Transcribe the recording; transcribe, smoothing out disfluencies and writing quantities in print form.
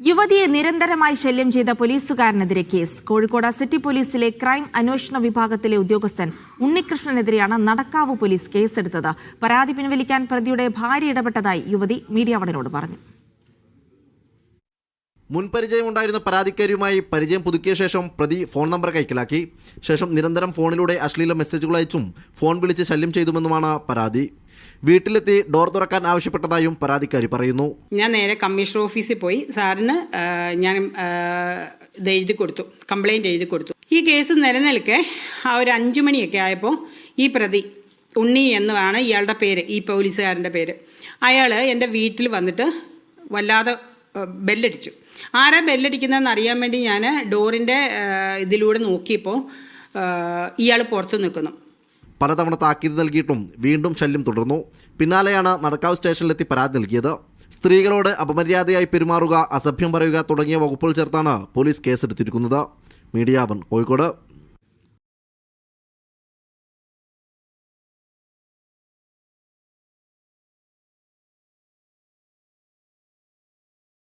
യുവതിയെ നിരന്തരമായി ശല്യം ചെയ്ത പോലീസുകാരനെതിരെ കേസ്. കോഴിക്കോട് സിറ്റി പോലീസിലെ ക്രൈം അന്വേഷണ വിഭാഗത്തിലെ ഉദ്യോഗസ്ഥൻ ഉണ്ണികൃഷ്ണനെതിരെയാണ് നടക്കാവ് പോലീസ് കേസെടുത്തത്. പരാതി പിൻവലിക്കാൻ പ്രതിയുടെ ഭാര്യ ഇടപെട്ടതായി യുവതി മീഡിയ വണിനോട് പറഞ്ഞു. മുൻപരിചയമുണ്ടായിരുന്ന പരാതിക്കാരിയുമായി പരിചയം പുതുക്കിയ ശേഷം പ്രതി ഫോൺ നമ്പർ കൈക്കലാക്കി. ശേഷം നിരന്തരം ഫോണിലൂടെ അശ്ലീല മെസ്സേജുകൾ അയച്ചും ഫോൺ വിളിച്ച് ശല്യം ചെയ്തുമെന്നുമാണ് പരാതി. വീട്ടിലെത്തി ഡോർ തുറക്കാൻ ആവശ്യപ്പെട്ടതായും പരാതിക്കാരി പറയുന്നു. ഞാൻ നേരെ കമ്മീഷണർ ഓഫീസിൽ പോയി സാറിന് ഞാൻ ഇത് എഴുതി കൊടുത്തു, കംപ്ലയിൻറ്റ് എഴുതി കൊടുത്തു. ഈ കേസ് നിലനിൽക്കെ ഒരു 5 മണിയൊക്കെ ആയപ്പോൾ ഈ പ്രതി ഉണ്ണി എന്നുമാണ് ഇയാളുടെ പേര്, ഈ പോലീസുകാരൻ്റെ പേര്. അയാൾ എൻ്റെ വീട്ടിൽ വന്നിട്ട് വല്ലാതെ ബെല്ലടിച്ചു. ആരാ ബെല്ലടിക്കുന്നതെന്ന് അറിയാൻ വേണ്ടി ഞാൻ ഡോറിൻ്റെ ഇതിലൂടെ നോക്കിയപ്പോൾ ഇയാൾ പുറത്ത് നിൽക്കുന്നു. പലതവണ താക്കീത് നൽകിയിട്ടും വീണ്ടും ശല്യം തുടർന്നു. പിന്നാലെയാണ് നടക്കാവ് സ്റ്റേഷനിലെത്തി പരാതി നൽകിയത്. സ്ത്രീകളോട് അപമര്യാദയായി പെരുമാറുക, അസഭ്യം പറയുക തുടങ്ങിയ വകുപ്പുകൾ ചേർത്താണ് പോലീസ് കേസെടുത്തിരിക്കുന്നത്. മീഡിയ 1 കോഴിക്കോട്.